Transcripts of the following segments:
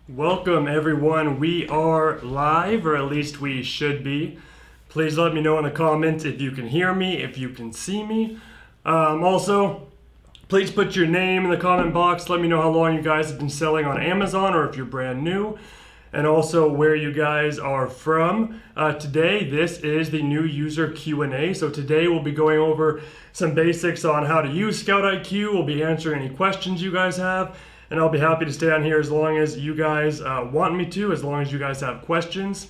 Welcome everyone. We are live, or at least we should be. Please let me know in the comments if you can hear me, if you can see me. Also, please put your name in the comment box. Let me know how long you guys have been selling on Amazon or if you're brand new. And also where you guys are from. Today, this is the new user Q&A. So today we'll be going over some basics on how to use ScoutIQ. We'll be answering any questions you guys have. And I'll be happy to stay on here as long as you guys want me to, as long as you guys have questions.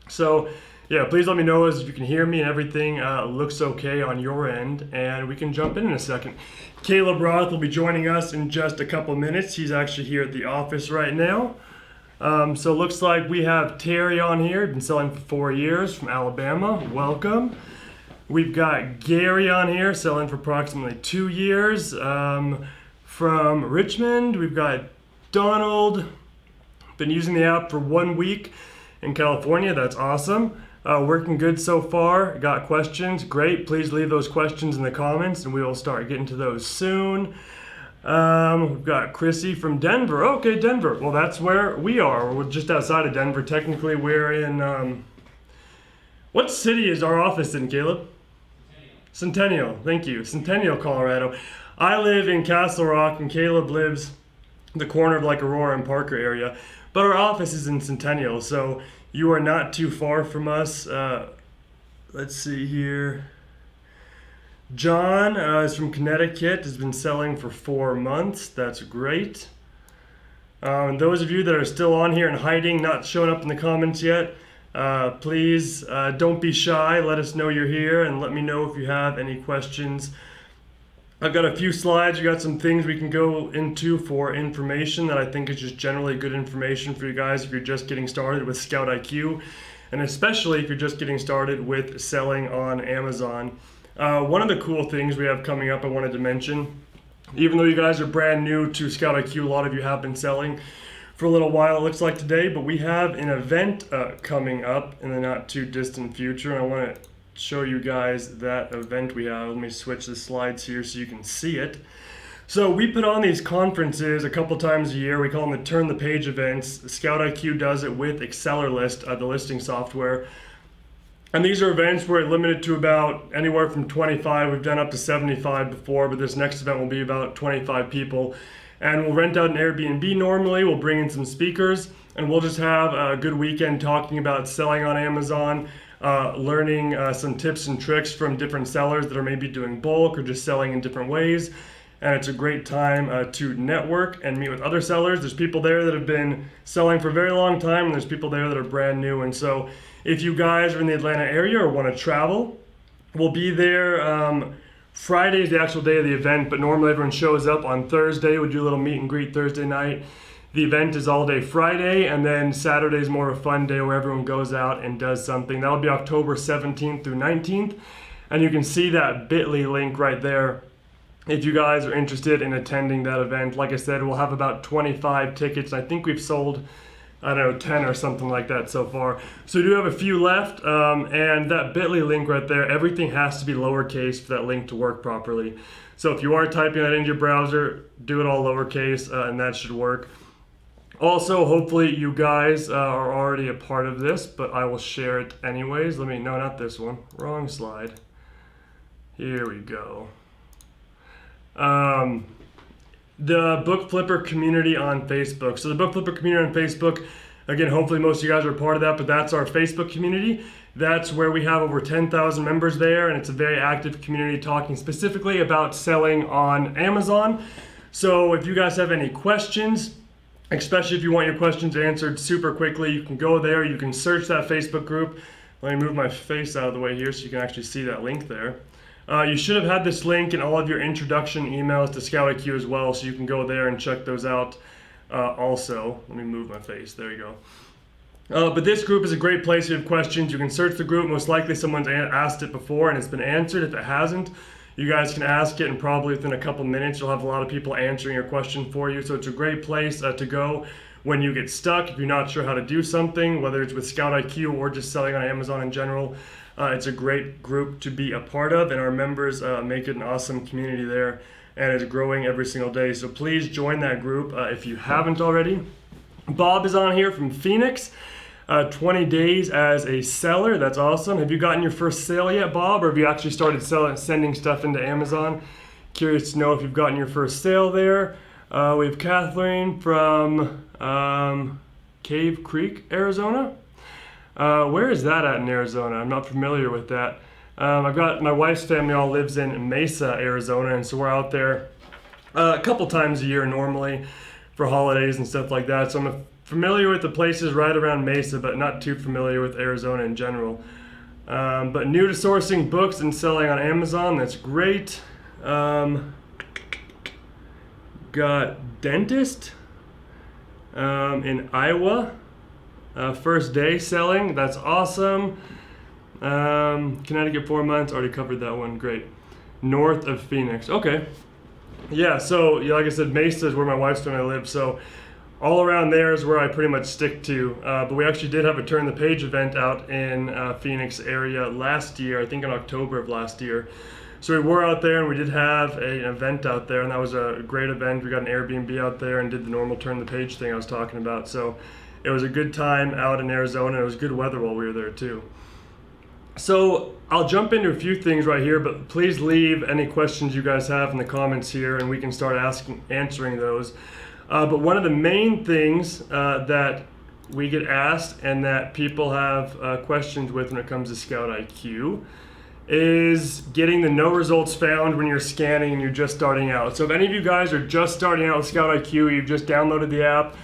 So yeah, please let me know if you can hear me and everything looks okay on your end, and we can jump in a second. Caleb Roth will be joining us in just a couple minutes. He's actually here at the office right now. So it looks like we have Terry on here, been selling for 4 years from Alabama. Welcome. We've got Gary on here, selling for approximately 2 years. From Richmond, we've got Donald, been using the app for 1 week in California. That's awesome. Working good so far. Got questions? Great. Please leave those questions in the comments and we will start getting to those soon. We've got Chrissy from Denver. Okay, Denver. Well, that's where we are. We're just outside of Denver. Technically, we're in, what city is our office in, Caleb? Centennial. Thank you. Centennial, Colorado. I live in Castle Rock and Caleb lives the corner of like Aurora and Parker area, but our office is in Centennial, so you are not too far from us. Let's see here. John is from Connecticut, has been selling for 4 months. That's great. And those of you that are still on here and hiding, not showing up in the comments yet, please don't be shy. Let us know you're here and let me know if you have any questions. I've got a few slides. You got some things we can go into for information that I think is just generally good information for you guys if you're just getting started with ScoutIQ, and especially if you're just getting started with selling on Amazon. One of the cool things we have coming up I wanted to mention, even though you guys are brand new to ScoutIQ, a lot of you have been selling for a little while, it looks like today, but we have an event coming up in the not too distant future, and I want to show you guys that event we have. Let me switch the slides here so you can see it. So we put on these conferences a couple times a year. We call them the Turn the Page events. ScoutIQ does it with AccelerList, the listing software. And these are events where it's limited to about anywhere from 25. We've done up to 75 before, but this next event will be about 25 people. And we'll rent out an Airbnb normally. We'll bring in some speakers, and we'll just have a good weekend talking about selling on Amazon, learning some tips and tricks from different sellers that are maybe doing bulk or just selling in different ways. And it's a great time to network and meet with other sellers. There's people there that have been selling for a very long time, and there's people there that are brand new. And so if you guys are in the Atlanta area or want to travel, we'll be there. Friday is the actual day of the event, but normally everyone shows up on Thursday. We do a little meet and greet Thursday night. The event is all day Friday, and then Saturday is more of a fun day where everyone goes out and does something. That'll be October 17th through 19th, and you can see that bit.ly link right there if you guys are interested in attending that event. Like I said, we'll have about 25 tickets. I think we've sold, I don't know, 10 or something like that so far. So we do have a few left, and that bit.ly link right there, everything has to be lowercase for that link to work properly. So if you are typing that into your browser, do it all lowercase, and that should work. Also, hopefully you guys are already a part of this, but I will share it anyways. No, not this one. Wrong slide. Here we go. The Book Flipper community on Facebook. So the Book Flipper community on Facebook, again, hopefully most of you guys are a part of that, but that's our Facebook community. That's where we have over 10,000 members there, and it's a very active community talking specifically about selling on Amazon. So if you guys have any questions, especially if you want your questions answered super quickly, you can go there, you can search that Facebook group. Let me move my face out of the way here so you can actually see that link there. You should have had this link in all of your introduction emails to ScoutIQ as well, so you can go there and check those out also. Let me move my face, there you go. But this group is a great place if you have questions. You can search the group, most likely someone's asked it before and it's been answered. If it hasn't, you guys can ask it, and probably within a couple minutes you'll have a lot of people answering your question for you. So it's a great place to go when you get stuck, if you're not sure how to do something, whether it's with ScoutIQ or just selling on Amazon in general. It's a great group to be a part of, and our members make it an awesome community there, and it's growing every single day. So please join that group if you haven't already. Bob is on here from Phoenix. 20 days as a seller. That's awesome. Have you gotten your first sale yet, Bob? Or have you actually started sending stuff into Amazon? Curious to know if you've gotten your first sale there. We have Kathleen from Cave Creek, Arizona. Where is that at in Arizona? I'm not familiar with that. I've got my wife's family all lives in Mesa, Arizona, and so we're out there a couple times a year normally for holidays and stuff like that. So I'm familiar with the places right around Mesa, but not too familiar with Arizona in general. But new to sourcing books and selling on Amazon, that's great. Got dentist in Iowa, first day selling, that's awesome. Connecticut 4 months, already covered that one, great. North of Phoenix, okay. Yeah, so like I said, Mesa is where my wife's family lives, so all around there is where I pretty much stick to. But we actually did have a Turn the Page event out in Phoenix area last year, I think in October of last year. So we were out there and we did have an event out there, and that was a great event. We got an Airbnb out there and did the normal Turn the Page thing I was talking about. So it was a good time out in Arizona. It was good weather while we were there too. So I'll jump into a few things right here, but please leave any questions you guys have in the comments here and we can start answering those. But one of the main things that we get asked and that people have questions with when it comes to ScoutIQ is getting the no results found when you're scanning and you're just starting out. So if any of you guys are just starting out with ScoutIQ, you've just downloaded the app,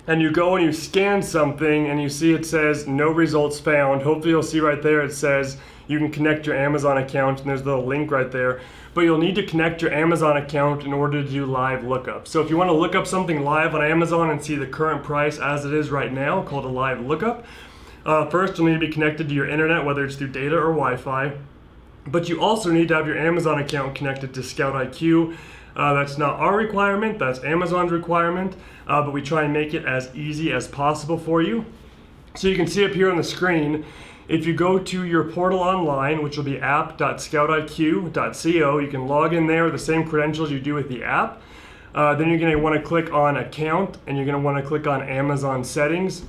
and you go and you scan something and you see it says no results found, hopefully you'll see right there it says you can connect your Amazon account, and there's a little link right there. But you'll need to connect your Amazon account in order to do live lookup. So if you want to look up something live on Amazon and see the current price as it is right now, called a live lookup, first you'll need to be connected to your internet, whether it's through data or Wi-Fi. But you also need to have your Amazon account connected to ScoutIQ. That's not our requirement, that's Amazon's requirement, but we try and make it as easy as possible for you. So you can see up here on the screen, if you go to your portal online, which will be app.scoutiq.co, you can log in there with the same credentials you do with the app. Then you're going to want to click on account, and you're going to want to click on Amazon settings,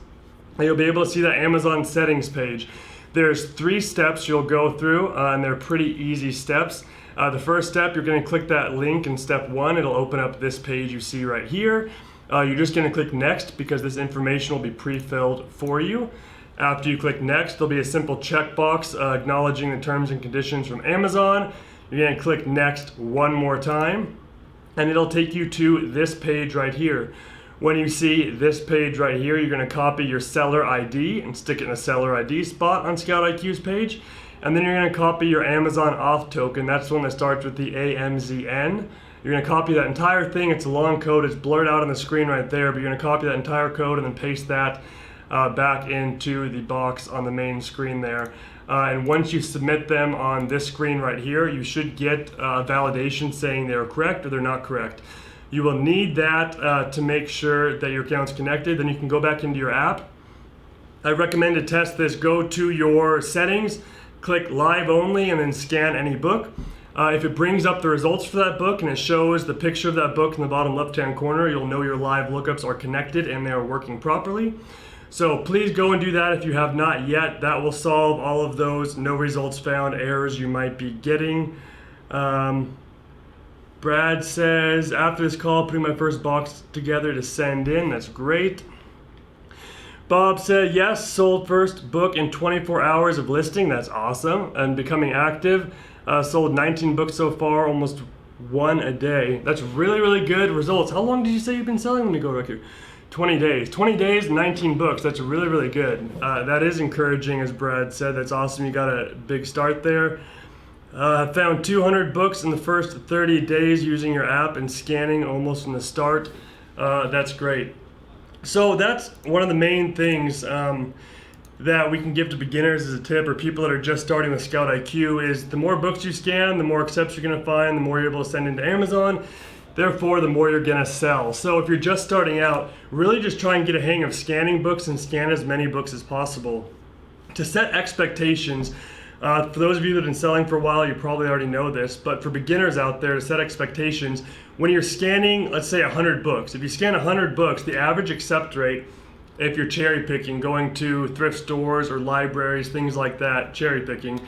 and you'll be able to see that Amazon settings page. There's 3 steps you'll go through, and they're pretty easy steps. The first step, you're going to click that link in step 1. It'll open up this page you see right here. You're just going to click next because this information will be pre-filled for you. After you click next, there'll be a simple checkbox acknowledging the terms and conditions from Amazon. You're going to click next one more time, and it'll take you to this page right here. When you see this page right here, you're going to copy your seller ID and stick it in a seller ID spot on ScoutIQ's page. And then you're going to copy your Amazon auth token. That's the one that starts with the AMZN. You're going to copy that entire thing. It's a long code. It's blurred out on the screen right there, but you're going to copy that entire code and then paste that back into the box on the main screen there. And once you submit them on this screen right here, you should get validation saying they're correct or they're not correct. You will need that to make sure that your account's connected. Then you can go back into your app. I recommend to test this. Go to your settings, click live only, and then scan any book. If it brings up the results for that book and it shows the picture of that book in the bottom left-hand corner, you'll know your live lookups are connected and they are working properly. So please go and do that if you have not yet. That will solve all of those no results found errors you might be getting. Brad says, after this call, putting my first box together to send in. That's great. Bob said, yes, sold first book in 24 hours of listing. That's awesome. And becoming active. Sold 19 books so far, almost 1 a day. That's really, really good results. How long did you say you've been selling? Let me go back here. 20 days. 20 days, 19 books. That's really, really good. That is encouraging, as Brad said. That's awesome. You got a big start there. Found 200 books in the first 30 days using your app and scanning almost from the start. That's great. So that's one of the main things that we can give to beginners as a tip, or people that are just starting with ScoutIQ, is the more books you scan, the more accepts you're going to find, the more you're able to send into Amazon. Therefore, the more you're going to sell. So if you're just starting out, really just try and get a hang of scanning books and scan as many books as possible. To set expectations, For those of you that have been selling for a while, you probably already know this, but for beginners out there, to set expectations, when you're scanning, let's say 100 books, if you scan 100 books, the average accept rate, if you're cherry picking, going to thrift stores or libraries, things like that, cherry picking,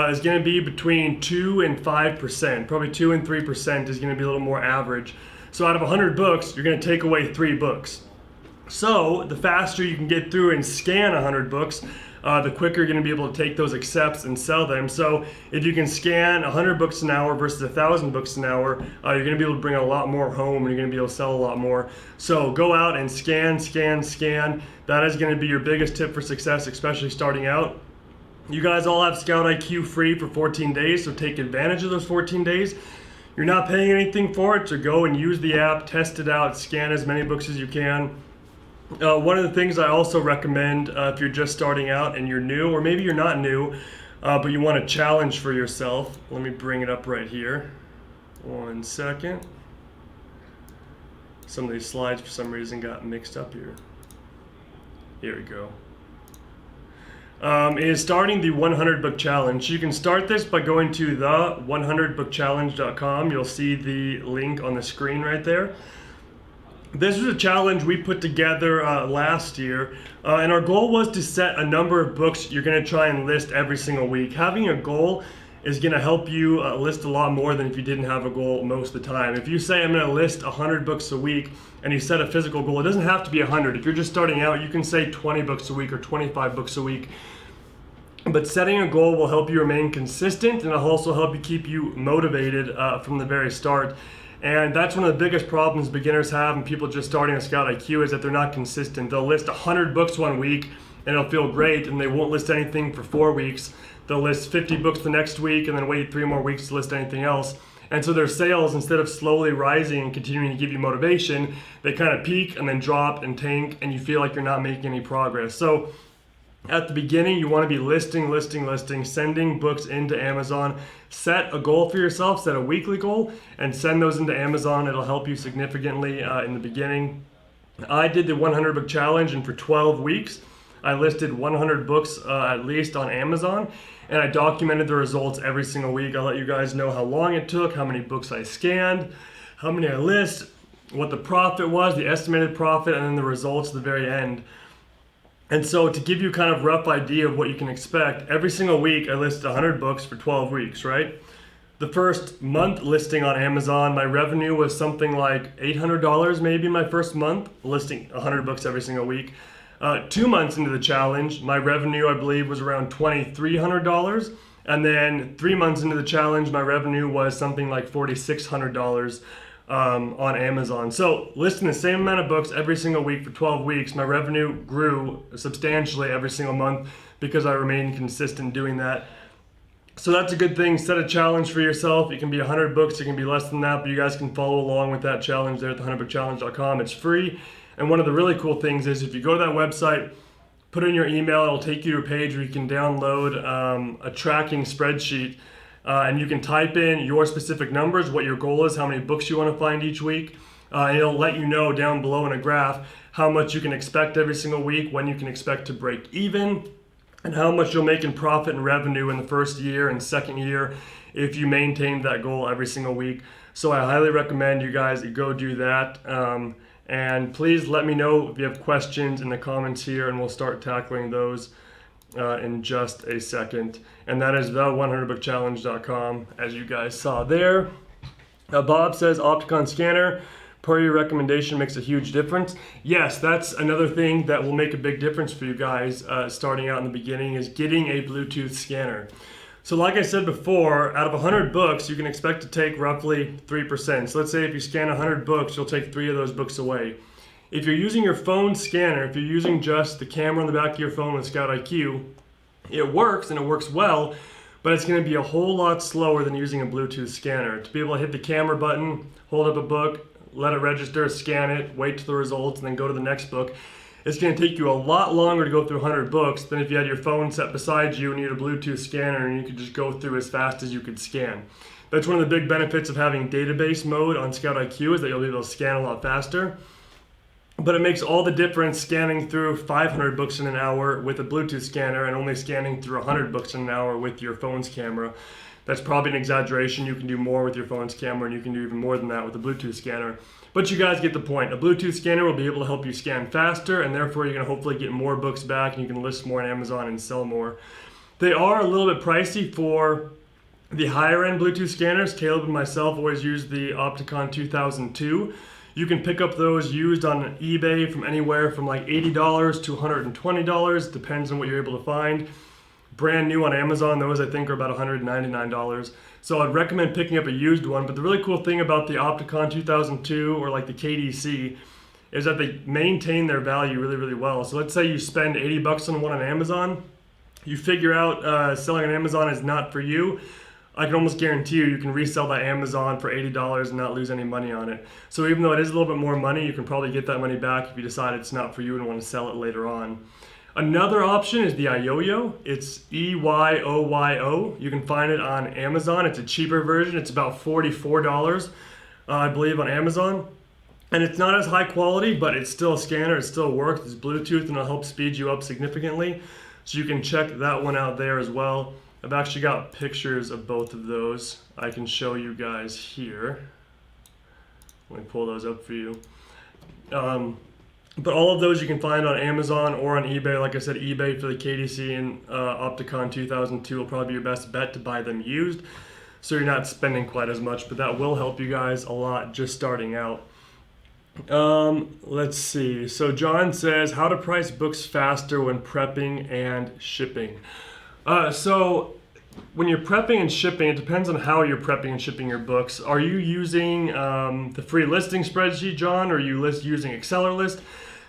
is going to be between 2 and 5%. Probably 2 and 3% is going to be a little more average. So out of 100 books, you're going to take away 3 books. So the faster you can get through and scan 100 books, the quicker you're going to be able to take those accepts and sell them. So if you can scan 100 books an hour versus 1,000 books an hour, you're going to be able to bring a lot more home, and you're going to be able to sell a lot more. So go out and scan. That is going to be your biggest tip for success, especially starting out. You guys all have ScoutIQ free for 14 days, so take advantage of those 14 days. You're not paying anything for it, so go and use the app, test it out, scan as many books as you can. One of the things I also recommend if you're just starting out and you're new, or maybe you're not new, but you want a challenge for yourself. Let me bring it up right here. 1 second. Some of these slides for some reason got mixed up here. Here we go. Is starting the 100 book challenge. You can start this by going to the 100bookchallenge.com. You'll see the link on the screen right there. This was a challenge we put together last year, and our goal was to set a number of books you're going to try and list every single week. Having a goal is going to help you list a lot more than if you didn't have a goal most of the time. If you say I'm going to list 100 books a week and you set a physical goal, it doesn't have to be 100. If you're just starting out, you can say 20 books a week or 25 books a week. But setting a goal will help you remain consistent, and it'll also help you keep you motivated from the very start. And that's one of the biggest problems beginners have and people just starting on ScoutIQ is that they're not consistent. They'll list 100 books one week and it'll feel great, and they won't list anything for 4 weeks. They'll list 50 books the next week and then wait 3 more weeks to list anything else. And so their sales, instead of slowly rising and continuing to give you motivation, they kind of peak and then drop and tank, and you feel like you're not making any progress. So at the beginning, you want to be listing, sending books into Amazon. Set a goal for yourself, set a weekly goal, and send those into Amazon. It'll help you significantly in the beginning. I did the 100 book challenge, and for 12 weeks, I listed 100 books at least on Amazon, and I documented the results every single week. I'll let you guys know how long it took, how many books I scanned, how many I list, what the profit was, the estimated profit, and then the results at the very end. And so to give you kind of rough idea of what you can expect, every single week I listed 100 books for 12 weeks, right? The first month listing on Amazon, my revenue was something like $800 maybe my first month, listing 100 books every single week. 2 months into the challenge, my revenue I believe was around $2,300. And then 3 months into the challenge, my revenue was something like $4,600. On Amazon. So listing the same amount of books every single week for 12 weeks, my revenue grew substantially every single month because I remained consistent doing that. So that's a good thing. Set a challenge for yourself. It can be 100 books, it can be less than that, but you guys can follow along with that challenge there at the 100bookchallenge.com. It's free. And one of the really cool things is if you go to that website, put in your email, it'll take you to a page where you can download a tracking spreadsheet. And you can type in your specific numbers, what your goal is, how many books you want to find each week. And it'll let you know down below in a graph how much you can expect every single week, when you can expect to break even, and how much you'll make in profit and revenue in the first year and second year if you maintain that goal every single week. So I highly recommend you guys go do that. And please let me know if you have questions in the comments here, and we'll start tackling those in just a second. And that is the100bookchallenge.com, as you guys saw there. Bob says Opticon scanner per your recommendation makes a huge difference. Yes, that's another thing that will make a big difference for you guys starting out in the beginning, is getting a Bluetooth scanner. So like I said before, out of 100 books, you can expect to take roughly 3%. So let's say if you scan 100 books, you'll take 3 of those books away. If you're using your phone scanner, if you're using just the camera on the back of your phone with ScoutIQ, it works and it works well, but it's going to be a whole lot slower than using a Bluetooth scanner. To be able to hit the camera button, hold up a book, let it register, scan it, wait till the results, and then go to the next book, it's going to take you a lot longer to go through 100 books than if you had your phone set beside you and you had a Bluetooth scanner and you could just go through as fast as you could scan. That's one of the big benefits of having database mode on ScoutIQ, is that you'll be able to scan a lot faster. But it makes all the difference scanning through 500 books in an hour with a Bluetooth scanner and only scanning through 100 books in an hour with your phone's camera. That's probably an exaggeration. You can do more with your phone's camera, and you can do even more than that with a Bluetooth scanner. But you guys get the point. A Bluetooth scanner will be able to help you scan faster, and therefore you're going to hopefully get more books back, and you can list more on Amazon and sell more. They are a little bit pricey for the higher end Bluetooth scanners. Caleb and myself always use the Opticon 2002. You can pick up those used on eBay from anywhere from like $80 to $120, depends on what you're able to find. Brand new on Amazon, those I think are about $199. So I'd recommend picking up a used one. But the really cool thing about the Opticon 2002 or like the KDC is that they maintain their value really, really well. So let's say you spend 80 bucks on one on Amazon, you figure out selling on Amazon is not for you. I can almost guarantee you can resell that Amazon for $80 and not lose any money on it. So even though it is a little bit more money, you can probably get that money back if you decide it's not for you and want to sell it later on. Another option is the iYoyo. It's EYOYO. You can find it on Amazon. It's a cheaper version. It's about $44, I believe, on Amazon. And it's not as high quality, but it's still a scanner. It still works. It's Bluetooth and it'll help speed you up significantly. So you can check that one out there as well. I've actually got pictures of both of those I can show you guys here. Let me pull those up for you. But all of those you can find on Amazon or on eBay. Like I said, eBay for the KDC and Opticon 2002 will probably be your best bet to buy them used. So you're not spending quite as much, but that will help you guys a lot just starting out. Let's see. So John says, how to price books faster when prepping and shipping. So when you're prepping and shipping, it depends on how you're prepping and shipping your books. Are you using the free listing spreadsheet, John, or are you using AccelerList?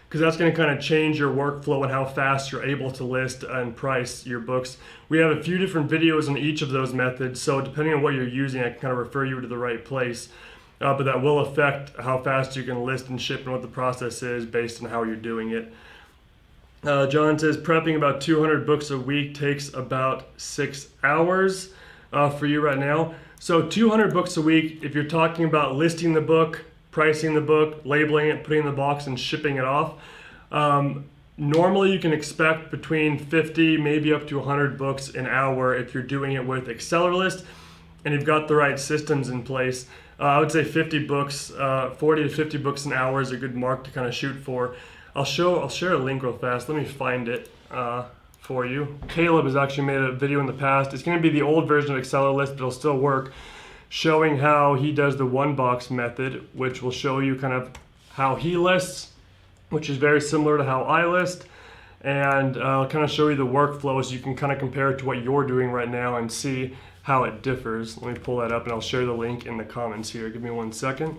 Because that's going to kind of change your workflow and how fast you're able to list and price your books. We have a few different videos on each of those methods, so depending on what you're using, I can kind of refer you to the right place. But that will affect how fast you can list and ship and what the process is based on how you're doing it. John says prepping about 200 books a week takes about 6 hours for you right now. So 200 books a week, if you're talking about listing the book, pricing the book, labeling it, putting it in the box, and shipping it off, normally you can expect between 50, maybe up to 100 books an hour if you're doing it with AccelerList and you've got the right systems in place. I would say 50 books, 40 to 50 books an hour is a good mark to kind of shoot for. I'll share a link real fast. Let me find it for you. Caleb has actually made a video in the past. It's going to be the old version of AccelerList, but it'll still work, showing how he does the one box method, which will show you kind of how he lists, which is very similar to how I list. And I'll kind of show you the workflow so you can kind of compare it to what you're doing right now and see how it differs. Let me pull that up and I'll share the link in the comments here. Give me 1 second.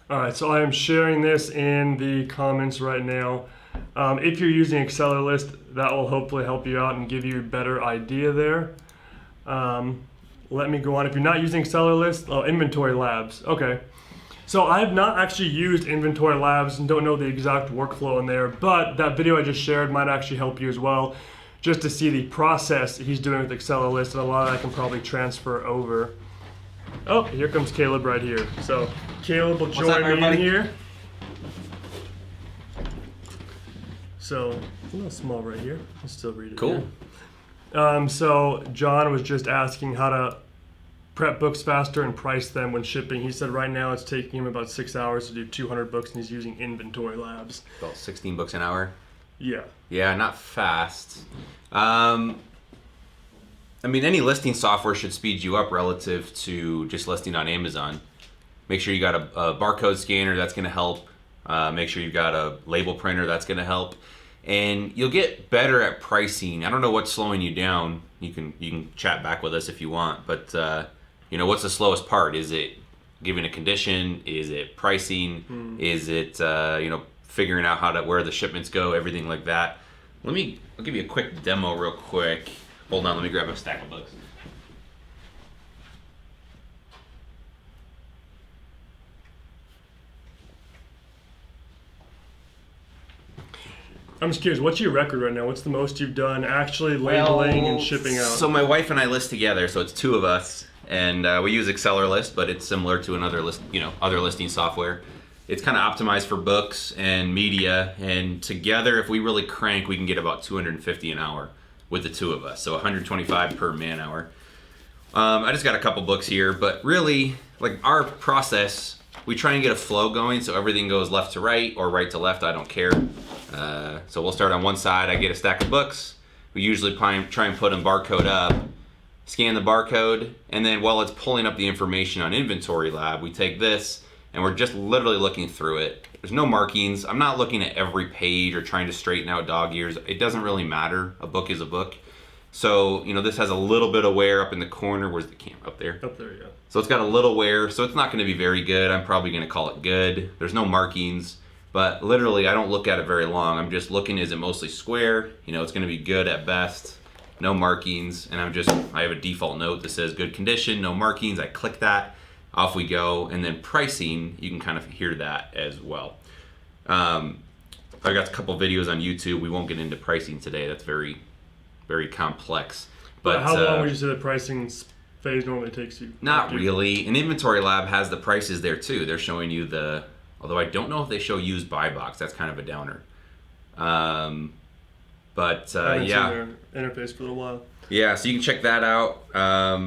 All right, so I am sharing this in the comments right now. If you're using AccelerList, that will hopefully help you out and give you a better idea there. Let me go on. If you're not using AccelerList, Inventory Labs. Okay. So I have not actually used Inventory Labs and don't know the exact workflow in there, but that video I just shared might actually help you as well, just to see the process he's doing with AccelerList, and a lot of that I can probably transfer over. Oh, here comes Caleb right here. So Caleb will join me in here. So it's a little small right here. I'll still read it. Cool. Here. So John was just asking how to prep books faster and price them when shipping. He said right now it's taking him about 6 hours to do 200 books, and he's using Inventory Labs. About 16 books an hour. Yeah. Yeah, not fast. I mean, any listing software should speed you up relative to just listing on Amazon. Make sure you got a barcode scanner, that's going to help. Make sure you've got a label printer, that's going to help. And you'll get better at pricing. I don't know what's slowing you down. You can chat back with us if you want. But what's the slowest part? Is it giving a condition? Is it pricing? Is it figuring out where the shipments go? Everything like that. I'll give you a quick demo real quick. Hold on, let me grab a stack of books. I'm just curious, what's your record right now? What's the most you've done actually labeling and shipping out? So my wife and I list together, so it's two of us, and we use AccelerList, but it's similar to another other listing software. It's kind of optimized for books and media, and together, if we really crank, we can get about 250 an hour with the two of us, so 125 per man hour. I just got a couple books here, but really, like our process, we try and get a flow going so everything goes left to right or right to left, I don't care. So we'll start on one side, I get a stack of books. We usually try and put them barcode up, scan the barcode, and then while it's pulling up the information on Inventory Lab, we take this and we're just literally looking through it. There's no markings. I'm not looking at every page or trying to straighten out dog ears. It doesn't really matter. A book is a book. So, this has a little bit of wear up in the corner. Where's the camera? Up there? Up there, yeah. So it's got a little wear, so it's not going to be very good. I'm probably going to call it good. There's no markings, but literally I don't look at it very long. I'm just looking, is it mostly square? It's going to be good at best. No markings, and I have a default note that says good condition, no markings. I click that, off we go, and then pricing, you can kind of hear that as well. I got a couple videos on YouTube. We won't get into pricing today. That's very, very complex. But how long would you say the pricing phase normally takes you? Not really. And Inventory Lab has the prices there too. They're showing you although I don't know if they show used buy box. That's kind of a downer. But I haven't yeah. seen their interface for a while. Yeah, so you can check that out.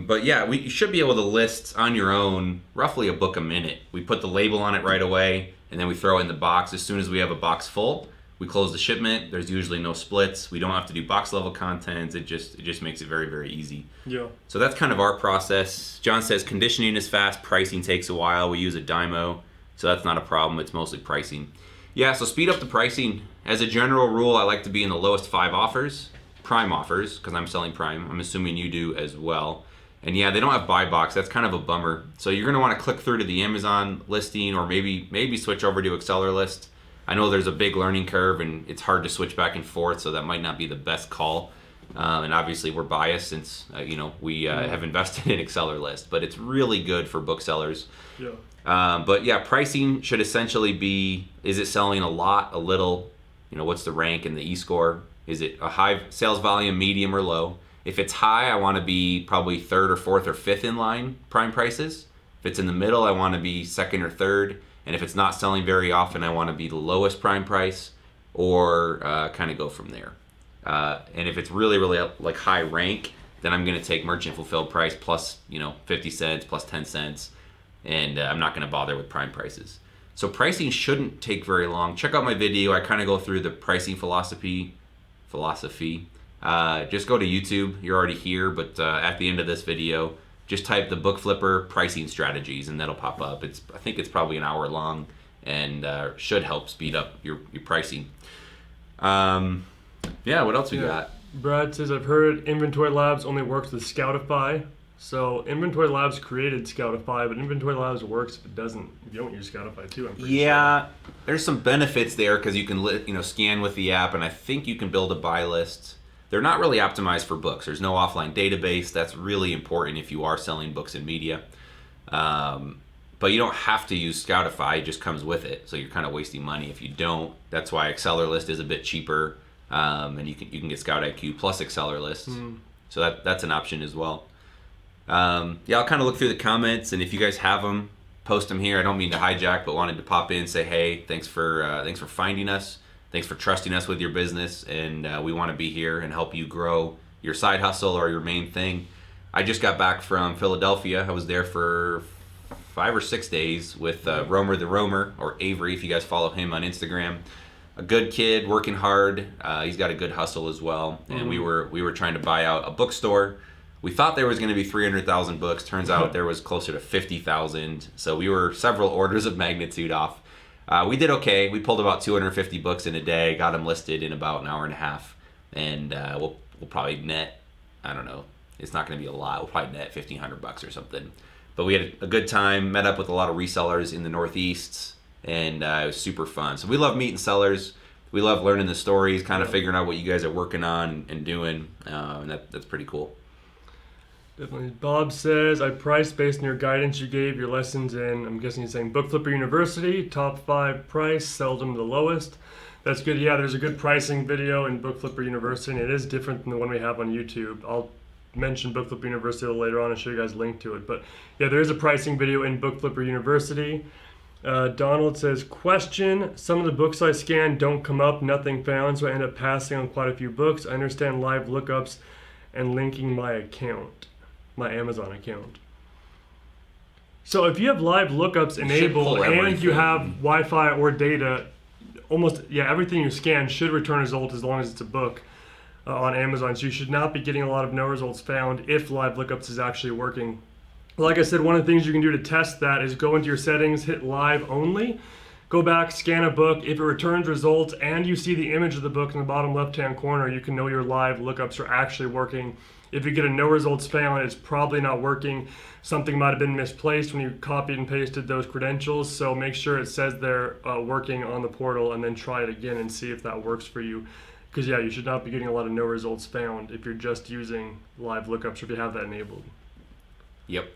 But yeah, you should be able to list on your own roughly a book a minute. We put the label on it right away, and then we throw it in the box. As soon as we have a box full, we close the shipment. There's usually no splits. We don't have to do box level contents. It just makes it very, very easy. Yeah. So that's kind of our process. John says conditioning is fast, pricing takes a while. We use a Dymo, so that's not a problem. It's mostly pricing. Yeah, so speed up the pricing. As a general rule, I like to be in the lowest 5 offers, prime offers, because I'm selling prime. I'm assuming you do as well. And yeah, they don't have buy box. That's kind of a bummer. So you're going to want to click through to the Amazon listing, or maybe switch over to AccelerList. I know there's a big learning curve, and it's hard to switch back and forth, so that might not be the best call. And obviously, we're biased since we have invested in AccelerList, but it's really good for booksellers. Yeah. But yeah, pricing should essentially be: is it selling a lot, a little? What's the rank and the E-score? Is it a high sales volume, medium, or low? If it's high, I want to be probably 3rd or 4th or 5th in line prime prices. If it's in the middle, I want to be 2nd or 3rd. And if it's not selling very often, I want to be the lowest prime price, or kind of go from there. And if it's really, really like high rank, then I'm going to take merchant fulfilled price plus 50 cents plus 10 cents, and I'm not going to bother with prime prices. So pricing shouldn't take very long. Check out my video. I kind of go through the pricing philosophy. Just go to YouTube. You're already here, but at the end of this video, just type the book flipper pricing strategies, and that'll pop up. I think it's probably an hour long, and should help speed up your pricing. Yeah, what else we got? Brad says, I've heard Inventory Labs only works with ScoutIQ. So Inventory Labs created ScoutIQ, but Inventory Labs works if you don't use ScoutIQ too, I'm pretty sure. There's some benefits there because you can scan with the app, and I think you can build a buy list. They're not really optimized for books. There's no offline database. That's really important if you are selling books and media. But you don't have to use ScoutIQ. It just comes with it. So you're kind of wasting money if you don't. That's why AccelerList is a bit cheaper. And you can get ScoutIQ plus AccelerList. So that's an option as well. I'll kind of look through the comments, and if you guys have them, post them here. I don't mean to hijack, but wanted to pop in and say, hey, thanks for finding us. Thanks for trusting us with your business, and we want to be here and help you grow your side hustle or your main thing. I just got back from Philadelphia. I was there for 5 or 6 days with Romer the Roamer, or Avery, if you guys follow him on Instagram. A good kid, working hard. He's got a good hustle as well. And we were trying to buy out a bookstore. We thought there was going to be 300,000 books. Turns out there was closer to 50,000. So we were several orders of magnitude off. We did okay. We pulled about 250 books in a day, got them listed in about an hour and a half. And we'll probably net, I don't know, it's not going to be a lot. We'll probably net $1,500 or something. But we had a good time, met up with a lot of resellers in the Northeast, and it was super fun. So we love meeting sellers. We love learning the stories, kind of figuring out what you guys are working on and doing, and that's pretty cool. Definitely. Bob says, I priced based on your guidance you gave your lessons in, I'm guessing he's saying Book Flipper University, top 5 price, seldom the lowest. That's good. Yeah, there's a good pricing video in Book Flipper University, and it is different than the one we have on YouTube. I'll mention Book Flipper University a little later on and show you guys a link to it. But yeah, there is a pricing video in Book Flipper University. Donald says, question, some of the books I scan don't come up, nothing found, so I end up passing on quite a few books. I understand live lookups and linking my account, my Amazon account. So if you have live lookups enabled and you have Wi-Fi or data, almost, yeah, everything you scan should return a result as long as it's a book on Amazon. So you should not be getting a lot of no results found if live lookups is actually working. Like I said, one of the things you can do to test that is go into your settings, hit live only, go back, scan a book. If it returns results and you see the image of the book in the bottom left-hand corner, you can know your live lookups are actually working. If you get a no results found, it's probably not working. Something might have been misplaced when you copied and pasted those credentials. So make sure it says they're working on the portal, and then try it again and see if that works for you. Because yeah, you should not be getting a lot of no results found if you're just using live lookups or if you have that enabled. Yep.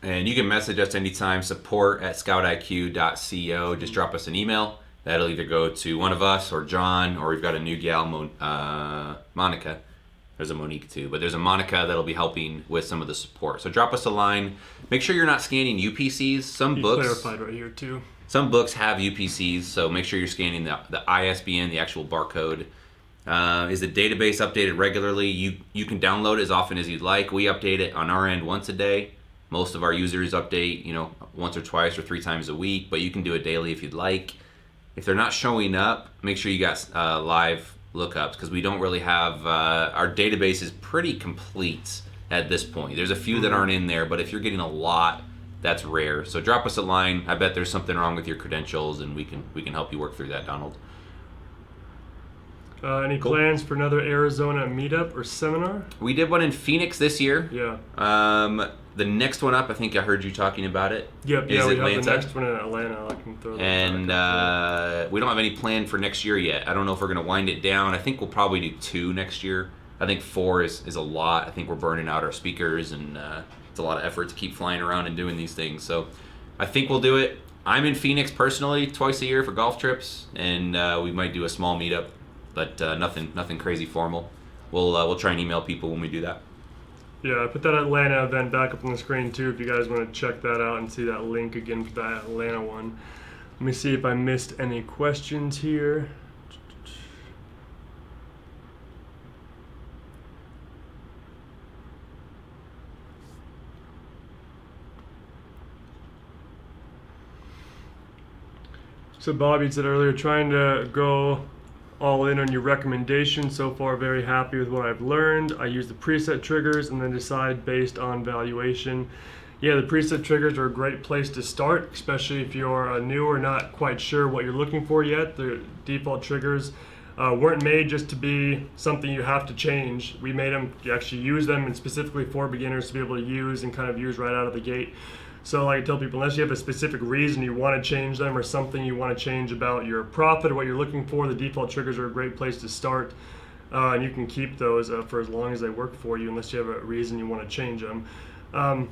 And you can message us anytime, support@scoutiq.co. Just drop us an email. That'll either go to one of us or John, or we've got a new gal, Monica. There's a Monique too, but there's a Monica that'll be helping with some of the support. So drop us a line. Make sure you're not scanning UPCs. Some books clarified right here too. Some books have UPCs, so make sure you're scanning the ISBN, the actual barcode. Is the database updated regularly? You can download it as often as you'd like. We update it on our end once a day. Most of our users update, once or twice or 3 times a week, but you can do it daily if you'd like. If they're not showing up, make sure you got live lookups, because we don't really have, our database is pretty complete at this point. There's a few that aren't in there, but if you're getting a lot, that's rare. So drop us a line. I bet there's something wrong with your credentials, and we can help you work through that, Donald. Any plans for another Arizona meetup or seminar? We did one in Phoenix this year. Yeah. The next one up, I think I heard you talking about it. Yep. Yeah, we Atlanta. have the next one in Atlanta. I can throw that. And we don't have any plan for next year yet. I don't know if we're going to wind it down. I think we'll probably do 2 next year. I think 4 is a lot. I think we're burning out our speakers, and it's a lot of effort to keep flying around and doing these things. So I think we'll do it. I'm in Phoenix personally twice a year for golf trips, and we might do a small meetup, but nothing crazy formal. We'll try and email people when we do that. Yeah, I put that Atlanta event back up on the screen too if you guys want to check that out and see that link again for that Atlanta one. Let me see if I missed any questions here. So Bobby said earlier, trying to go all in on your recommendation. So far, very happy with what I've learned. I use the preset triggers and then decide based on valuation. Yeah, the preset triggers are a great place to start, especially if you're new or not quite sure what you're looking for yet. The default triggers weren't made just to be something you have to change. We made them to actually use them, and specifically for beginners to be able to use and kind of use right out of the gate. So like I tell people, unless you have a specific reason you want to change them or something you want to change about your profit or what you're looking for, the default triggers are a great place to start. And you can keep those for as long as they work for you, unless you have a reason you want to change them. I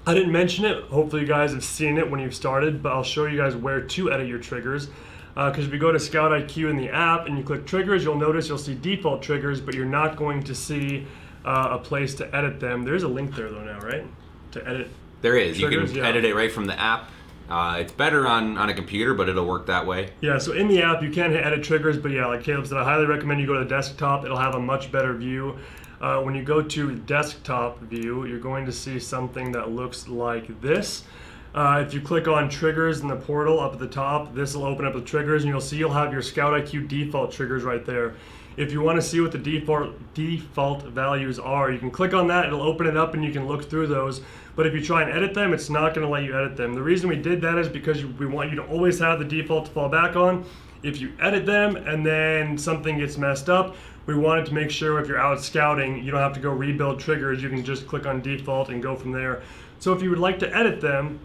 didn't mention it. Hopefully you guys have seen it when you've started, but I'll show you guys where to edit your triggers. Because if you go to ScoutIQ in the app and you click triggers, you'll see default triggers, but you're not going to see a place to edit them. There's a link there though now, right? To edit. There is. Triggers, you can edit it right from the app. It's better on a computer, but it'll work that way. Yeah, so in the app you can hit edit triggers, but yeah, like Caleb said, I highly recommend you go to the desktop. It'll have a much better view. When you go to desktop view, you're going to see something that looks like this. If you click on triggers in the portal up at the top, this will open up the triggers, and you'll have your ScoutIQ default triggers right there. If you want to see what the default values are, you can click on that, it'll open it up and you can look through those. But if you try and edit them, it's not going to let you edit them. The reason we did that is because we want you to always have the default to fall back on. If you edit them and then something gets messed up, we wanted to make sure if you're out scouting, you don't have to go rebuild triggers. You can just click on default and go from there. So if you would like to edit them,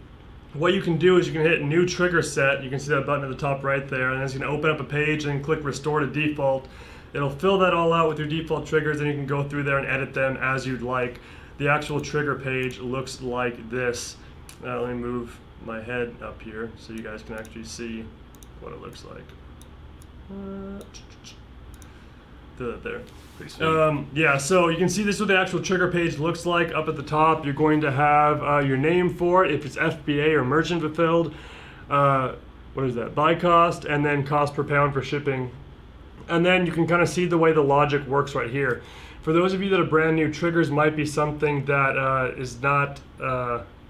what you can do is you can hit new trigger set. You can see that button at the top right there, and it's going to open up a page and click restore to default. It'll fill that all out with your default triggers, and you can go through there and edit them as you'd like. The actual trigger page looks like this. Let me move my head up here so you guys can actually see what it looks like. Do that there. Pretty sweet. Yeah, so you can see this is what the actual trigger page looks like. Up at the top, you're going to have your name for it, if it's FBA or merchant fulfilled. What is that? Buy cost, and then cost per pound for shipping. And then you can kind of see the way the logic works right here. For those of you that are brand new, triggers might be something that is not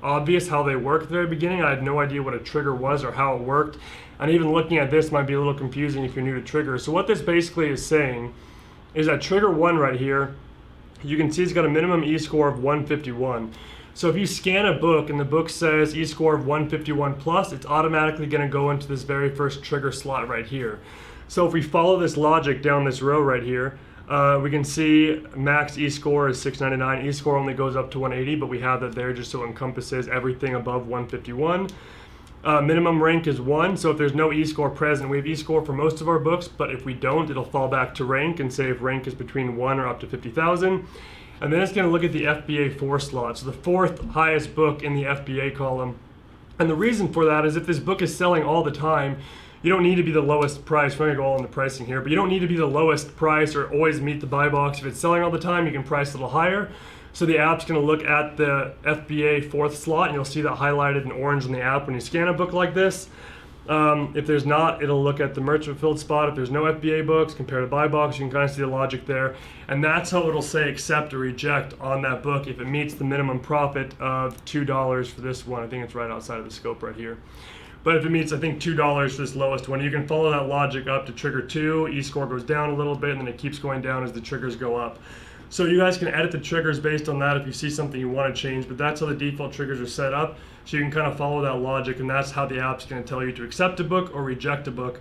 obvious how they work at the very beginning. I had no idea what a trigger was or how it worked. And even looking at this might be a little confusing if you're new to triggers. So what this basically is saying is that trigger 1 right here, you can see it's got a minimum E-score of 151. So if you scan a book and the book says E-score of 151 plus, it's automatically going to go into this very first trigger slot right here. So if we follow this logic down this row right here, we can see max E-score is 699. E-score only goes up to 180, but we have that there just so it encompasses everything above 151. Minimum rank is 1, so if there's no E-score present, we have E-score for most of our books, but if we don't, it'll fall back to rank and say if rank is between 1 or up to 50,000. And then it's going to look at the FBA 4 slot, so the 4th highest book in the FBA column. And the reason for that is if this book is selling all the time, you don't need to be the lowest price. We're going to go all in the pricing here, but you don't need to be the lowest price or always meet the buy box. If it's selling all the time, you can price a little higher. So the app's going to look at the FBA 4th slot, and you'll see that highlighted in orange on the app when you scan a book like this. If there's not, it'll look at the merchant filled spot. If there's no FBA books, compare to buy box, you can kind of see the logic there. And that's how it'll say accept or reject on that book if it meets the minimum profit of $2 for this one. I think it's right outside of the scope right here. But if it meets, I think, $2 for this lowest one, you can follow that logic up to trigger 2. E-score goes down a little bit, and then it keeps going down as the triggers go up. So you guys can edit the triggers based on that if you see something you want to change, but that's how the default triggers are set up. So you can kind of follow that logic, and that's how the app's going to tell you to accept a book or reject a book.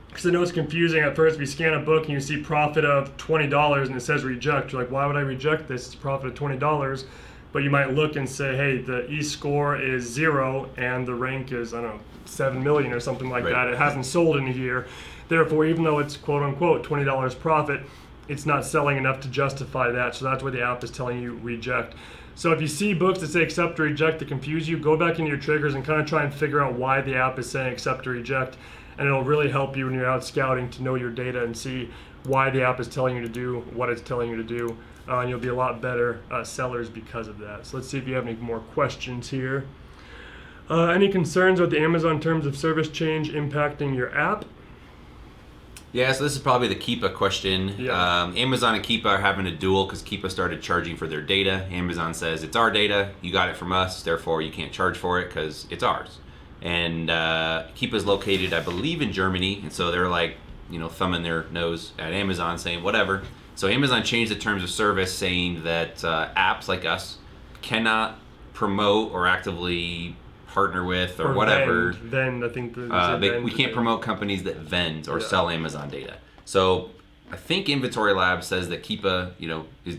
Because I know it's confusing at first if you scan a book and you see profit of $20 and it says reject. You're like, why would I reject this? It's a profit of $20. But you might look and say, hey, the E-score is 0 and the rank is, I don't know, 7 million or something like that. It hasn't sold in a year. Therefore, even though it's quote unquote $20 profit, it's not selling enough to justify that. So that's why the app is telling you reject. So if you see books that say accept or reject that confuse you, go back into your triggers and kind of try and figure out why the app is saying accept or reject. And it'll really help you when you're out scouting to know your data and see why the app is telling you to do what it's telling you to do. And you'll be a lot better sellers because of that. So let's see if you have any more questions here. Any concerns with the Amazon terms of service change impacting your app? Yeah, so this is probably the Keepa question. Yeah. Amazon and Keepa are having a duel because Keepa started charging for their data. Amazon says it's our data, you got it from us, therefore you can't charge for it because it's ours. And Keepa is located, I believe, in Germany, and so they're like, thumbing their nose at Amazon saying whatever. So Amazon changed the terms of service saying that apps like us cannot promote or actively partner with or whatever. Vend, I think. We can't promote companies that vend or sell Amazon data. So I think Inventory Lab says that Keepa, is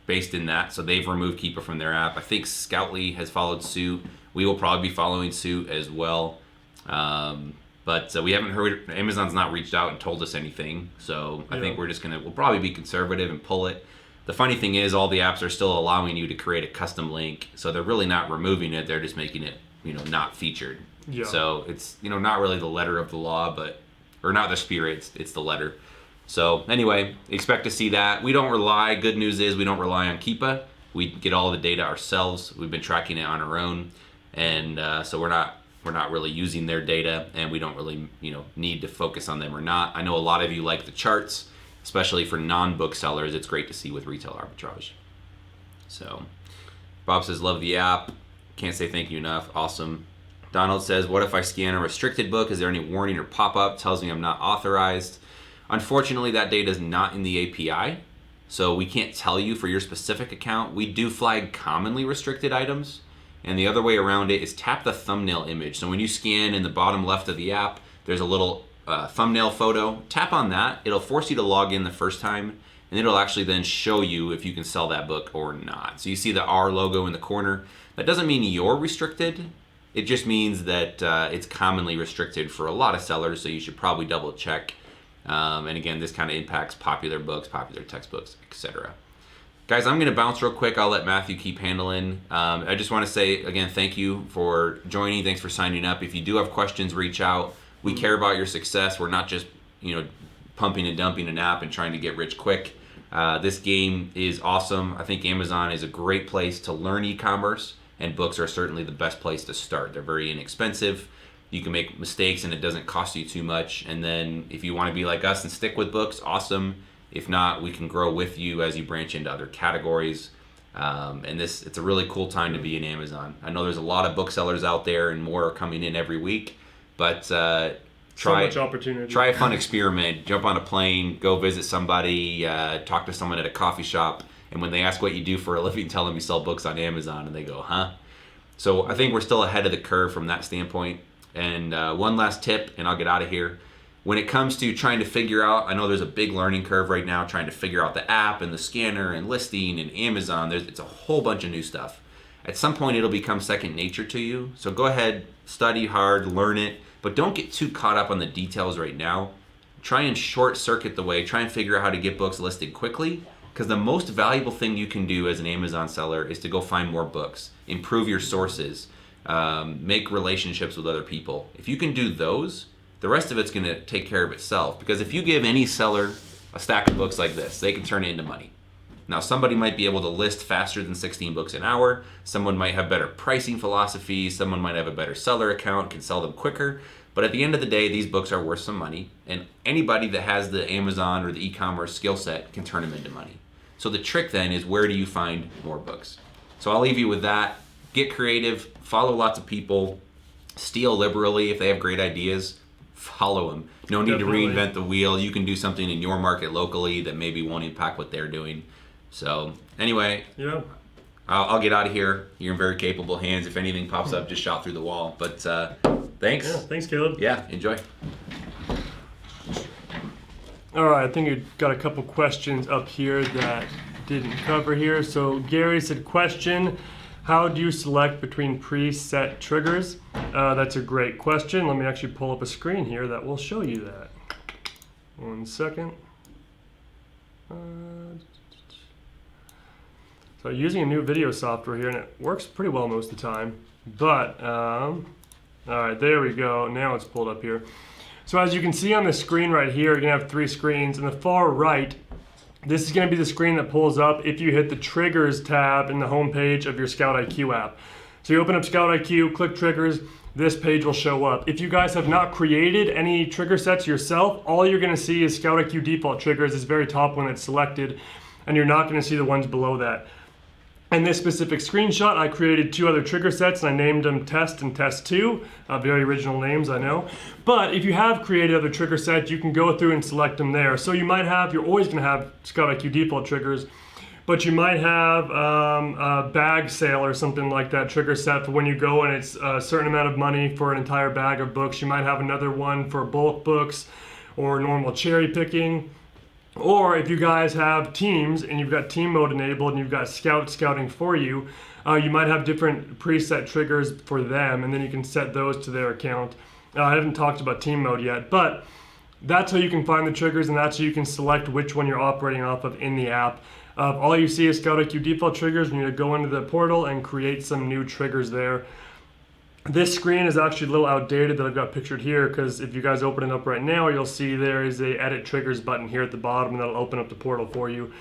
based in that. So they've removed Keepa from their app. I think ScoutIQ has followed suit. We will probably be following suit as well. But we haven't heard, Amazon's not reached out and told us anything. So I think we'll probably be conservative and pull it. The funny thing is all the apps are still allowing you to create a custom link. So they're really not removing it. They're just making it not featured. Yeah. So it's, not really the letter of the law, or not the spirit, it's the letter. So anyway, expect to see that. We don't rely, good news is we don't rely on Keepa. We get all the data ourselves. We've been tracking it on our own. And so we're not really using their data, and we don't really, need to focus on them or not. I know a lot of you like the charts, especially for non-book sellers. It's great to see with retail arbitrage. So Bob says, love the app. Can't say thank you enough. Awesome. Donald says, what if I scan a restricted book? Is there any warning or pop-up tells me I'm not authorized? Unfortunately, that data is not in the API, so we can't tell you for your specific account. We do flag commonly restricted items, and the other way around it is tap the thumbnail image. So when you scan in the bottom left of the app, there's a little thumbnail photo. Tap on that. It'll force you to log in the first time, and it'll actually then show you if you can sell that book or not. So you see the R logo in the corner. That doesn't mean you're restricted. It just means that it's commonly restricted for a lot of sellers, so you should probably double check. And again, this kind of impacts popular books, popular textbooks, etc. Guys, I'm going to bounce real quick. I'll let Matthew keep handling. I just want to say, again, thank you for joining. Thanks for signing up. If you do have questions, reach out. We care about your success. We're not just pumping and dumping an app and trying to get rich quick. This game is awesome. I think Amazon is a great place to learn e-commerce, and books are certainly the best place to start. They're very inexpensive. You can make mistakes and it doesn't cost you too much. And then if you want to be like us and stick with books, awesome. If not, we can grow with you as you branch into other categories. And it's a really cool time to be in Amazon. I know there's a lot of booksellers out there and more are coming in every week, but so much opportunity. Try a fun experiment. Jump on a plane, go visit somebody, talk to someone at a coffee shop, and when they ask what you do for a living, tell them you sell books on Amazon, and they go, huh? So I think we're still ahead of the curve from that standpoint. And one last tip, and I'll get out of here. When it comes to trying to figure out, I know there's a big learning curve right now, trying to figure out the app and the scanner and listing and Amazon. It's a whole bunch of new stuff. At some point, it'll become second nature to you. So go ahead, study hard, learn it, but don't get too caught up on the details right now. Try and short circuit the way. Try and figure out how to get books listed quickly, because the most valuable thing you can do as an Amazon seller is to go find more books, improve your sources, make relationships with other people. If you can do those, the rest of it's going to take care of itself. Because if you give any seller a stack of books like this, they can turn it into money. Now, somebody might be able to list faster than 16 books an hour. Someone might have better pricing philosophies. Someone might have a better seller account, can sell them quicker. But at the end of the day, these books are worth some money. And anybody that has the Amazon or the e-commerce skill set can turn them into money. So the trick then is, where do you find more books? So I'll leave you with that. Get creative. Follow lots of people. Steal liberally if they have great ideas. Follow them. No need Definitely. to reinvent the wheel. You can do something in your market locally that maybe won't impact what they're doing. So anyway, Yeah. I'll get out of here. You're in very capable hands. If anything pops up, just shout through the wall. But thanks. Yeah. Thanks, Caleb. Yeah, enjoy. All right, I think you got a couple questions up here that didn't cover here. So Gary said, question, how do you select between preset triggers? That's a great question. Let me actually pull up a screen here that will show you that. 1 second. So using a new video software here, and it works pretty well most of the time. But, all right, there we go. Now it's pulled up here. So as you can see on the screen right here, you're gonna have 3 screens. In the far right, this is gonna be the screen that pulls up if you hit the triggers tab in the home page of your ScoutIQ app. So you open up ScoutIQ, click triggers, this page will show up. If you guys have not created any trigger sets yourself, all you're gonna see is ScoutIQ default triggers, this very top one that's selected, and you're not gonna see the ones below that. In this specific screenshot, I created 2 other trigger sets and I named them Test and Test 2. Very original names, I know. But if you have created other trigger sets, you can go through and select them there. So you might have, you're always gonna have ScoutIQ default triggers, but you might have a bag sale or something like that trigger set for when you go and it's a certain amount of money for an entire bag of books. You might have another one for bulk books or normal cherry picking. Or if you guys have teams and you've got team mode enabled and you've got scouting for you, you might have different preset triggers for them, and then you can set those to their account. I haven't talked about team mode yet, but that's how you can find the triggers, and that's how you can select which one you're operating off of in the app. All you see is ScoutIQ default triggers. You need to go into the portal and create some new triggers there. This screen is actually a little outdated that I've got pictured here, because if you guys open it up right now, you'll see there is a edit triggers button here at the bottom, and that'll open up the portal for you.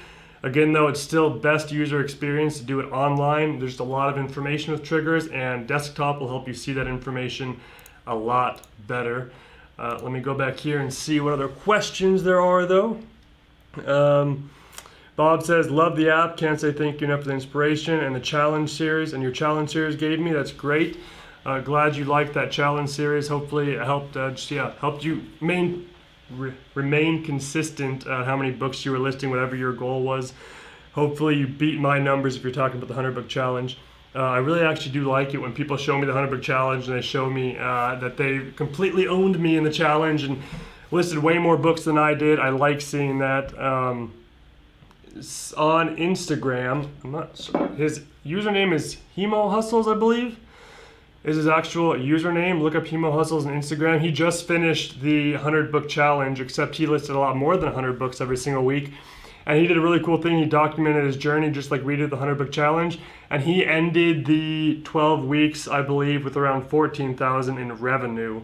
Again, though, it's still best user experience to do it online. There's just a lot of information with triggers, and desktop will help you see that information a lot better. Let me go back here and see what other questions there are, though. Bob says, love the app. Can't say thank you enough for the inspiration and the challenge series, and your challenge series gave me. That's great. Glad you liked that challenge series. Hopefully it helped helped you remain consistent how many books you were listing, whatever your goal was. Hopefully you beat my numbers if you're talking about the 100 book challenge. I really actually do like it when people show me the 100 book challenge and they show me that they completely owned me in the challenge and listed way more books than I did. I like seeing that. On Instagram, I'm not sure. His username is Hemo Hustles, I believe, is his actual username. Look up Hemo Hustles on Instagram. He just finished the 100 book challenge, except he listed a lot more than 100 books every single week. And he did a really cool thing. He documented his journey just like we did the 100 book challenge. And he ended the 12 weeks, I believe, with around $14,000 in revenue.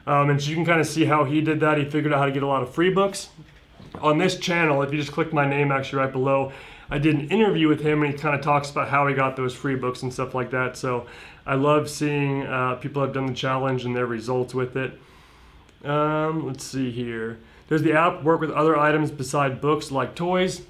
And so you can kind of see how he did that. He figured out how to get a lot of free books. On this channel, if you just click my name actually right below, I did an interview with him, and he kind of talks about how he got those free books and stuff like that. So I love seeing people have done the challenge and their results with it. Let's see here. Does the app work with other items beside books like toys?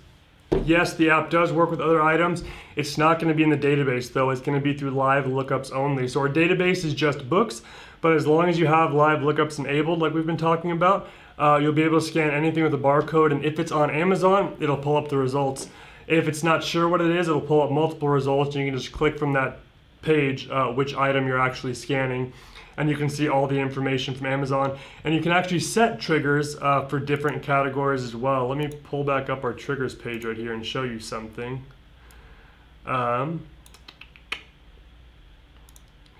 Yes, the app does work with other items. It's not going to be in the database though. It's going to be through live lookups only. So our database is just books, but as long as you have live lookups enabled, like we've been talking about, you'll be able to scan anything with a barcode, and if it's on Amazon, it'll pull up the results. If it's not sure what it is, it'll pull up multiple results, and you can just click from that page which item you're actually scanning, and you can see all the information from Amazon. And you can actually set triggers for different categories as well. Let me pull back up our triggers page right here and show you something.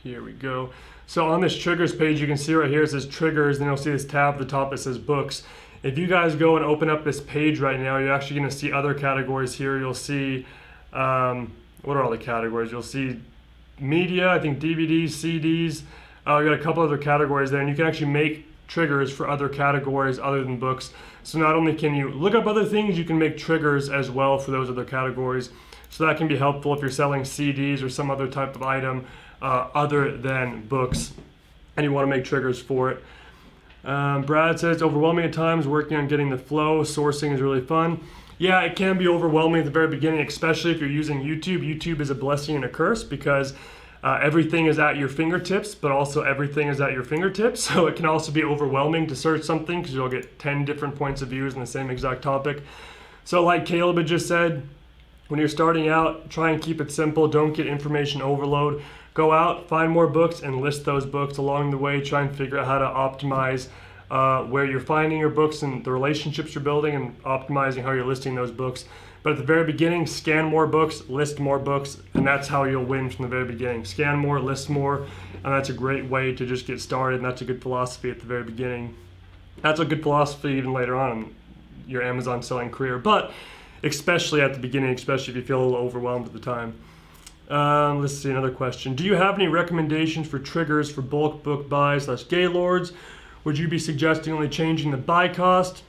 Here we go. So on this triggers page, you can see right here it says triggers, then you'll see this tab at the top that says books. If you guys go and open up this page right now, you're actually going to see other categories here. You'll see, what are all the categories? You'll see media, I think DVDs, CDs. You got a couple other categories there, and you can actually make triggers for other categories other than books. So not only can you look up other things, you can make triggers as well for those other categories. So that can be helpful if you're selling CDs or some other type of item other than books, and you want to make triggers for it. Brad says, it's overwhelming at times, working on getting the flow. Sourcing is really fun. Yeah, it can be overwhelming at the very beginning, especially if you're using YouTube. YouTube is a blessing and a curse because everything is at your fingertips, but also everything is at your fingertips. So it can also be overwhelming to search something because you'll get 10 different points of views on the same exact topic. So like Caleb had just said, when you're starting out, try and keep it simple. Don't get information overload. Go out, find more books, and list those books along the way. Try and figure out how to optimize where you're finding your books and the relationships you're building, and optimizing how you're listing those books. But at the very beginning, scan more books, list more books, and that's how you'll win from the very beginning. Scan more, list more, and that's a great way to just get started, and that's a good philosophy at the very beginning. That's a good philosophy even later on in your Amazon selling career, but especially at the beginning, especially if you feel a little overwhelmed at the time. Let's see, another question. Do you have any recommendations for triggers for bulk book buys / gaylords? Would you be suggesting only changing the buy cost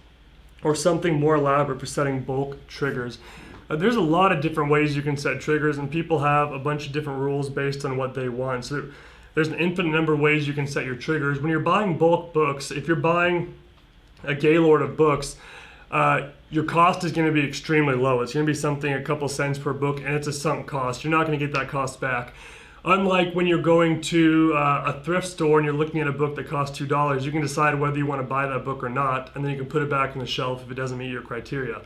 or something more elaborate for setting bulk triggers? There's a lot of different ways you can set triggers, and people have a bunch of different rules based on what they want. So there's an infinite number of ways you can set your triggers. When you're buying bulk books, if you're buying a gaylord of books, your cost is going to be extremely low. It's going to be something a couple cents per book, and it's a sunk cost. You're not going to get that cost back. Unlike when you're going to a thrift store and you're looking at a book that costs $2, you can decide whether you want to buy that book or not, and then you can put it back on the shelf if it doesn't meet your criteria.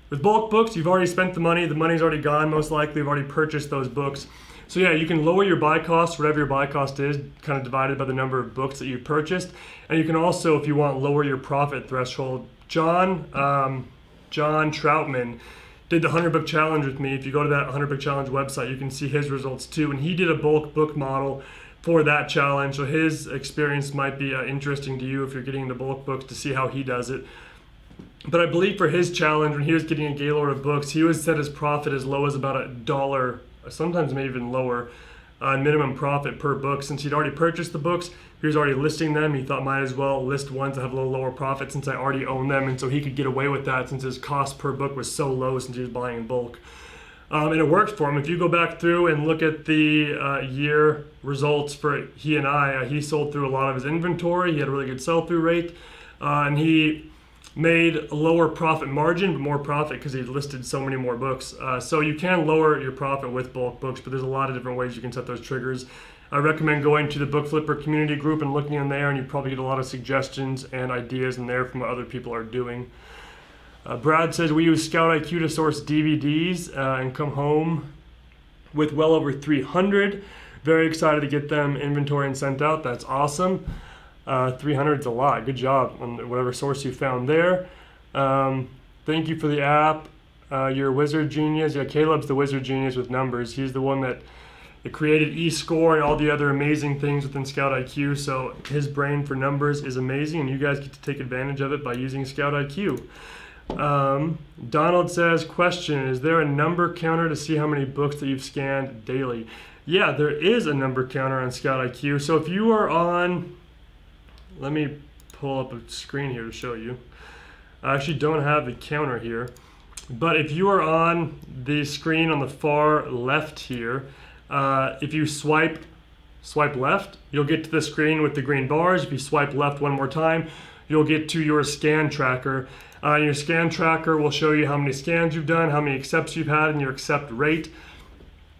With bulk books, you've already spent the money's already gone, most likely you've already purchased those books. So yeah, you can lower your buy cost, whatever your buy cost is, kind of divided by the number of books that you've purchased. And you can also, if you want, lower your profit threshold. John Troutman did the 100 book challenge with me. If you go to that 100 book challenge website, you can see his results too. And he did a bulk book model for that challenge. So his experience might be interesting to you if you're getting into bulk books to see how he does it. But I believe for his challenge, when he was getting a gaylord of books, he would set his profit as low as about $1, sometimes maybe even lower, minimum profit per book. Since he'd already purchased the books, he was already listing them. He thought, might as well list ones that have a little lower profit since I already own them. And so he could get away with that since his cost per book was so low since he was buying in bulk. And it worked for him. If you go back through and look at the year results for he and I, he sold through a lot of his inventory. He had a really good sell-through rate. And he made a lower profit margin, but more profit because he listed so many more books. So you can lower your profit with bulk books, but there's a lot of different ways you can set those triggers. I recommend going to the Book Flipper community group and looking in there, and you probably get a lot of suggestions and ideas in there from what other people are doing. Brad says, we use ScoutIQ to source DVDs and come home with well over 300. Very excited to get them inventory and sent out. That's awesome. 300 is a lot. Good job on whatever source you found there. Thank you for the app. You're a wizard genius. Yeah, Caleb's the wizard genius with numbers. He's the one that created eScore and all the other amazing things within ScoutIQ. So his brain for numbers is amazing, and you guys get to take advantage of it by using ScoutIQ. Donald says, question, is there a number counter to see how many books that you've scanned daily? Yeah, there is a number counter on ScoutIQ. So if you are on let me pull up a screen here to show you. I actually don't have the counter here, but if you are on the screen on the far left here, if you swipe left, you'll get to the screen with the green bars. If you swipe left one more time, you'll get to your scan tracker. Your scan tracker will show you how many scans you've done, how many accepts you've had, and your accept rate.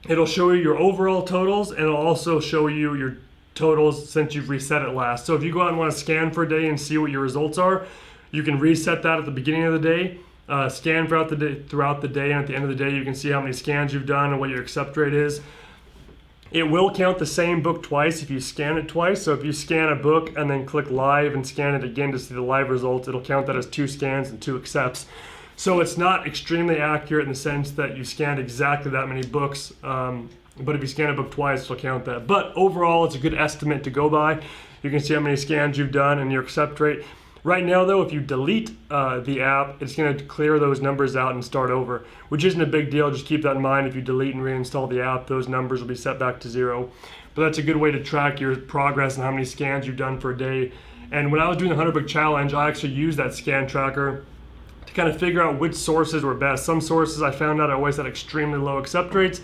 It'll show you your overall totals, and it'll also show you your totals since you've reset it last. So if you go out and want to scan for a day and see what your results are, you can reset that at the beginning of the day, scan throughout the day, and at the end of the day, you can see how many scans you've done and what your accept rate is. It will count the same book twice if you scan it twice. So if you scan a book and then click live and scan it again to see the live results, it'll count that as 2 scans and 2 accepts. So it's not extremely accurate in the sense that you scanned exactly that many books, but if you scan a book twice, it'll count that. But overall, it's a good estimate to go by. You can see how many scans you've done and your accept rate. Right now, though, if you delete the app, it's going to clear those numbers out and start over, which isn't a big deal. Just keep that in mind. If you delete and reinstall the app, those numbers will be set back to 0. But that's a good way to track your progress and how many scans you've done for a day. And when I was doing the 100 book challenge, I actually used that scan tracker to kind of figure out which sources were best. Some sources I found out I always had extremely low accept rates.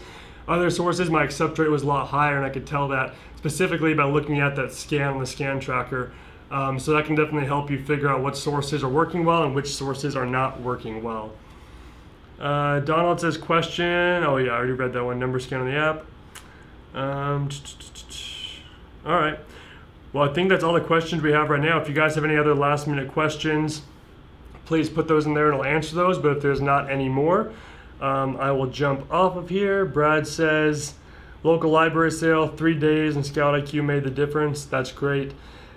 Other sources, my accept rate was a lot higher, and I could tell that specifically by looking at that scan on the scan tracker. So that can definitely help you figure out what sources are working well and which sources are not working well. Donald says question. Oh yeah, I already read that one. Number scan on the app. All right. Well, I think that's all the questions we have right now. If you guys have any other last minute questions, please put those in there and I'll answer those. But if there's not any more, I will jump off of here. Brad says, local library sale, 3 days and ScoutIQ made the difference. That's great.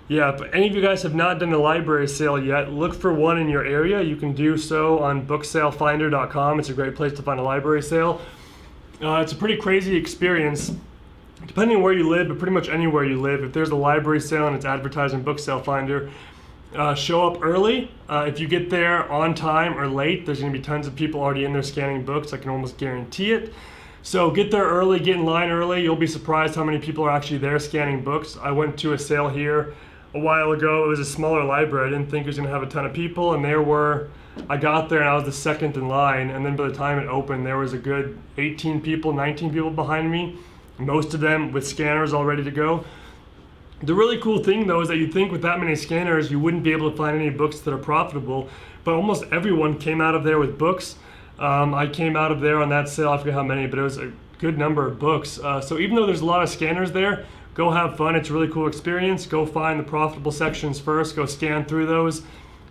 Yeah, if any of you guys have not done a library sale yet, look for one in your area. You can do so on booksalefinder.com. It's a great place to find a library sale. It's a pretty crazy experience, depending on where you live, but pretty much anywhere you live. If there's a library sale and it's advertised in Book Sale Finder, show up early. If you get there on time or late, there's going to be tons of people already in there scanning books. I can almost guarantee it. So get there early, get in line early. You'll be surprised how many people are actually there scanning books. I went to a sale here a while ago. It was a smaller library. I didn't think it was going to have a ton of people, and I got there and I was the second in line, and then by the time it opened, there was a good 18 people, 19 people behind me, most of them with scanners all ready to go. The really cool thing, though, is that you'd think with that many scanners, you wouldn't be able to find any books that are profitable, but almost everyone came out of there with books. I came out of there on that sale, I forget how many, but it was a good number of books. So even though there's a lot of scanners there, go have fun. It's a really cool experience. Go find the profitable sections first. Go scan through those.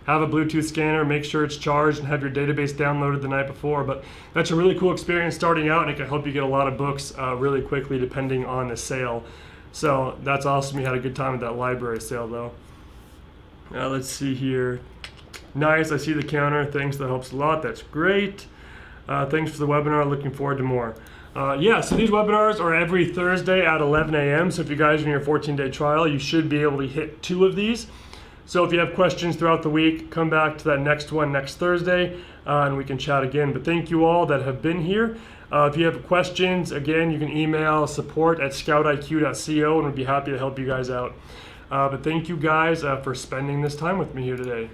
Have a Bluetooth scanner. Make sure it's charged and have your database downloaded the night before. But that's a really cool experience starting out, and it can help you get a lot of books really quickly depending on the sale. So that's awesome. You had a good time at that library sale, though. Let's see here. Nice. I see the counter. Thanks. That helps a lot. That's great. Thanks for the webinar. Looking forward to more. So these webinars are every Thursday at 11 a.m. So if you guys are in your 14-day trial, you should be able to hit 2 of these. So if you have questions throughout the week, come back to that next one next Thursday, and we can chat again. But thank you all that have been here. If you have questions, again, you can email support@scoutiq.co, and we'd be happy to help you guys out. But thank you guys for spending this time with me here today.